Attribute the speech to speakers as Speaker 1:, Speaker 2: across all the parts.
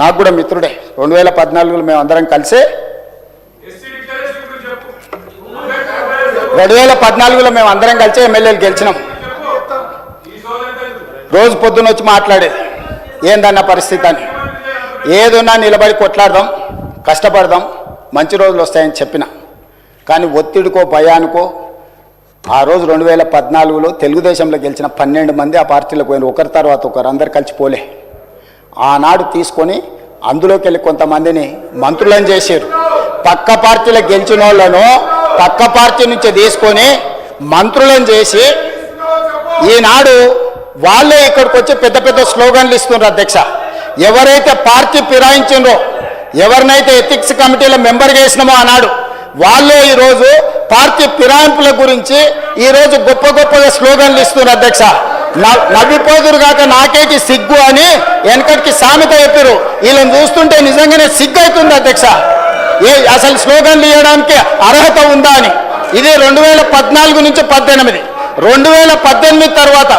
Speaker 1: నాకు కూడా మిత్రుడే. 2014లో మేము అందరం కలిసి 2014లో మేము అందరం కలిసి ఎమ్మెల్యేలు గెలిచినాం. రోజు పొద్దున్న వచ్చి మాట్లాడేది ఏందన్న పరిస్థితి అని. ఏదున్నా నిలబడి కొట్లాడదాం, కష్టపడదాం, మంచి రోజులు వస్తాయని చెప్పిన. కానీ ఒత్తిడికో భయానికో ఆ రోజు 2014లో తెలుగుదేశంలో గెలిచిన 12 మంది ఆ పార్టీలకు పోయిన, ఒకరి తర్వాత ఒకరు, అందరు కలిసి పోలే. ఆనాడు తీసుకొని అందులోకి వెళ్ళి కొంతమందిని మంత్రులను చేశారు. పక్క పార్టీలకు గెలిచిన వాళ్ళను పక్క పార్టీ నుంచి తీసుకొని మంత్రులను చేసి ఈనాడు వాళ్ళే ఇక్కడికి వచ్చి పెద్ద పెద్ద స్లోగన్లు ఇస్తున్నారు. అధ్యక్ష, ఎవరైతే పార్టీ ఫిరాయించిండ్రో, ఎవరినైతే ఎథిక్స్ కమిటీలో మెంబర్గా వేసినామో ఆనాడు వాళ్ళే ఈరోజు పార్టీ ఫిరాయింపుల గురించి ఈరోజు గొప్ప గొప్పగా స్లోగన్లు ఇస్తున్నారు. అధ్యక్ష, నవ్విపోదురు కాక నాకేటి సిగ్గు అని వెనకటికి సామెత చెప్పారు. వీళ్ళని చూస్తుంటే నిజంగానే సిగ్గు అవుతుంది. అధ్యక్ష, అసలు స్లోగన్లు ఇవ్వడానికి అర్హత ఉందా అని. ఇది 2014 నుంచి 18. 2018 తర్వాత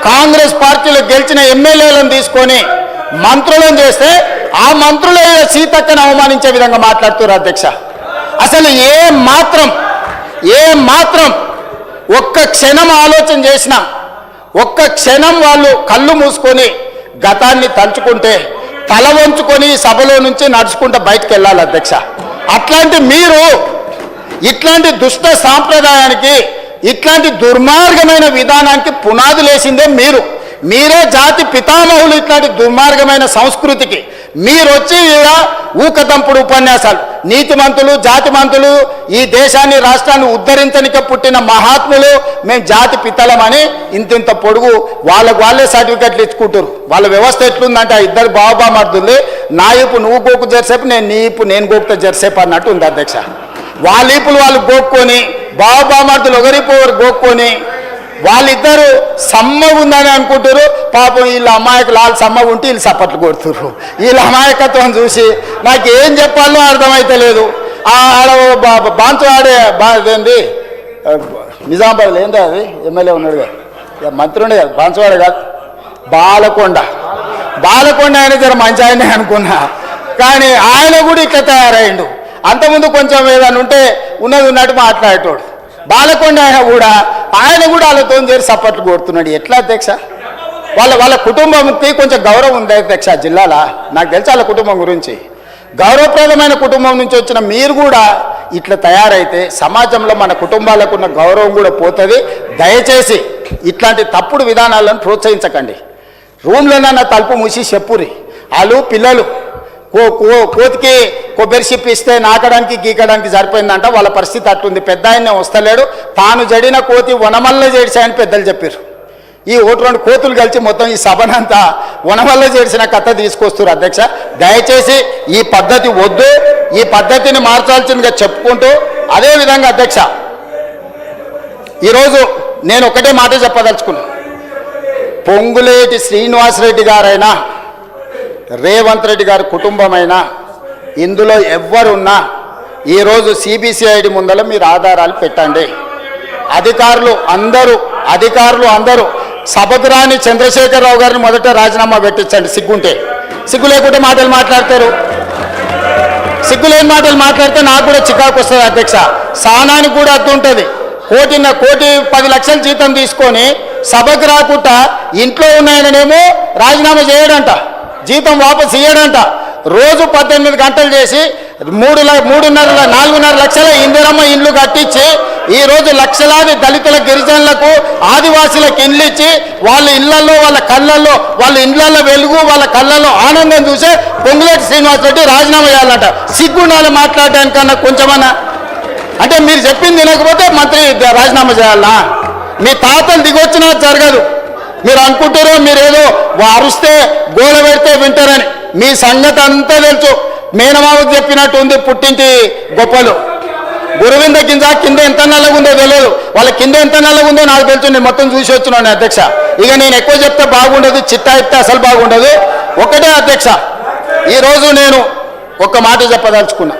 Speaker 1: కాంగ్రెస్ పార్టీలో గెలిచిన ఎమ్మెల్యేలను తీసుకొని మంత్రులను చేస్తే ఆ మంత్రులే సీతక్కను అవమానించే విధంగా మాట్లాడుతున్నారు. అధ్యక్ష, అసలు ఏ మాత్రం ఒక్క క్షణం ఆలోచన చేసినా, ఒక్క క్షణం వాళ్ళు కళ్ళు మూసుకొని గతాన్ని తలుచుకుంటే తల వంచుకొని సభలో నుంచి నడుచుకుంటూ బయటకు వెళ్ళాలి. అధ్యక్ష, అట్లాంటి మీరు ఇట్లాంటి దుష్ట సాంప్రదాయానికి, ఇట్లాంటి దుర్మార్గమైన విధానానికి పునాదులు వేసిందే మీరే జాతి పితామహులు. ఇట్లాంటి దుర్మార్గమైన సంస్కృతికి మీరు వచ్చి ఊకదంపుడు ఉపన్యాసాలు, నీతిమంతులు, జాతిమంతులు, ఈ దేశాన్ని రాష్ట్రాన్ని ఉద్ధరించనిక పుట్టిన మహాత్ములు, మేము జాతి పితలమని ఇంతింత పొడుగు వాళ్ళే సర్టిఫికెట్లు ఇచ్చుకుంటారు. వాళ్ళ వ్యవస్థ ఎట్లుందంటే ఆ ఇద్దరు బాబామర్దుల్ని నా ఇప్పు నువ్వు గోకు జరిసేపు, నేను గోకుతా జరిసేపు అన్నట్టు ఉంది. అధ్యక్ష, వాళ్ళ ఈపులు వాళ్ళు గోక్కొని, బాబామర్దులు ఒకరిపు గోక్కొని వాళ్ళిద్దరు సమ్మగా ఉందని అనుకుంటారు. పాపం వీళ్ళ అమాయకులు వాళ్ళు సమ్మగా ఉంటే వీళ్ళు సప్పట్లు కొడుతుర్రు. వీళ్ళ అమాయకత్వం చూసి నాకు ఏం చెప్పాలో అర్థమైతే లేదు. ఆడ బాంచు ఆడే ఏంది నిజామాబాద్లో ఏంది అది ఎమ్మెల్యే ఉన్నాడు కదా, మంత్రి ఉండే కదా, బాంచువాడే కాదు, బాలకొండ ఆయన జర మంచి ఆయనే అనుకున్నా. కానీ ఆయన కూడా ఇట్లా తయారయ్యిండు. అంతకుముందు కొంచెం ఏదైనా ఉంటే ఉన్నది ఉన్నట్టు మాట్లాడేటోడు. బాలకొండ ఆయన కూడా వాళ్ళతో చేరి సపోర్ట్లు కోరుతున్నాడు. ఎట్లా అధ్యక్ష? వాళ్ళ కుటుంబంకి కొంచెం గౌరవం ఉంది అధ్యక్ష. జిల్లాలో నాకు తెలుసు వాళ్ళ కుటుంబం గురించి. గౌరవప్రదమైన కుటుంబం నుంచి వచ్చిన మీరు కూడా ఇట్లా తయారైతే సమాజంలో మన కుటుంబాలకు ఉన్న గౌరవం కూడా పోతుంది. దయచేసి ఇట్లాంటి తప్పుడు విధానాలను ప్రోత్సహించకండి. రూమ్లోనన్నా తలుపు మూసి చెప్పురి. వాళ్ళు పిల్లలు కోతికి కొబ్బరి చిప్పి ఇస్తే నాకడానికి గీకడానికి సరిపోయిందంట. వాళ్ళ పరిస్థితి అట్టుంది. పెద్ద ఆయన్నే వస్తలేడు, తాను జడిన కోతి వనమల్ల చేడిసాయని పెద్దలు చెప్పారు. ఈ 1-2 కోతులు కలిసి మొత్తం ఈ సభనంతా వనమల్ల చేసిన కథ తీసుకొస్తారు. అధ్యక్ష, దయచేసి ఈ పద్ధతి వద్దు, ఈ పద్ధతిని మార్చాల్సిందిగా చెప్పుకుంటూ, అదేవిధంగా అధ్యక్ష ఈరోజు నేను ఒకటే మాట చెప్పదలుచుకున్నాను. పొంగులేటి శ్రీనివాసరెడ్డి గారైనా, రేవంత్ రెడ్డి గారి కుటుంబమైనా, ఇందులో ఎవ్వరున్నా ఈరోజు సిబిసిఐడి ముందర మీరు ఆధారాలు పెట్టండి. అధికారులు అందరూ సభకు రాని చంద్రశేఖరరావు గారిని మొదట రాజీనామా పెట్టించండి. సిగ్గు లేకుంటే మాటలు మాట్లాడతారు. సిగ్గులేని మాటలు మాట్లాడితే నాకు కూడా చికాకు వస్తుంది. అధ్యక్ష, సానానికి కూడా అర్థం ఉంటుంది. 1,10 లక్షల జీతం తీసుకొని సభకు రాకుండా ఇంట్లో ఉన్నాయననేమో రాజీనామా చేయడంట, జీతం వాపసు ఇయ్యడంట. రోజు 18 గంటలు చేసి 4.5 లక్షల ఇందిరమ్మ ఇండ్లు కట్టించి ఈరోజు లక్షలాది దళితుల, గిరిజనులకు, ఆదివాసీలకు ఇండ్లు ఇచ్చి వాళ్ళ ఇళ్లలో, వాళ్ళ కళ్ళల్లో, వాళ్ళ ఇండ్లలో వెలుగు, వాళ్ళ కళ్ళల్లో ఆనందం చూసే పొంగులేటి శ్రీనివాసరెడ్డి రాజీనామా చేయాలంట. సిగ్గుండాలి మాట్లాడడానికన్నా కొంచెమన్నా. అంటే మీరు చెప్పింది తినకపోతే మంత్రి రాజీనామా చేయాలనా? మీ తాతలు దిగొచ్చినా జరగదు. మీరు అనుకుంటారో మీరేదో అరుస్తే గోల పెడితే వింటారని. మీ సంగతి అంతా తెలుసు. మేనమావకు చెప్పినట్టు ఉంది పుట్టింటి గొప్పలు. గురువింద కింద ఎంత నల్లగా ఉందో తెలియదు. వాళ్ళ కింద ఎంత నల్లగా ఉందో నాకు తెలుసు. నేను మొత్తం చూసి వచ్చినాను అధ్యక్ష. ఇక నేను ఎక్కువ చెప్తే బాగుండదు, చిట్టా ఇస్తే అసలు బాగుండదు. ఒకటే అధ్యక్ష, ఈరోజు నేను ఒక మాట చెప్పదలుచుకున్నా.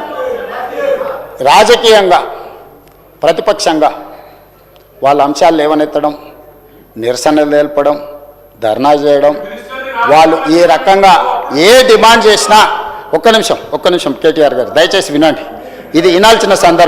Speaker 1: రాజకీయంగా, ప్రతిపక్షంగా వాళ్ళ అంశాలు లేవనెత్తడం, నిరసనలు తెలపడం, ధర్నా చేయడం, వాళ్ళు ఈ ఏ డిమాండ్ చేసినా ఒక్క నిమిషం కేటీఆర్ గారు దయచేసి వినండి, ఇది వినాల్సిన సందర్భం.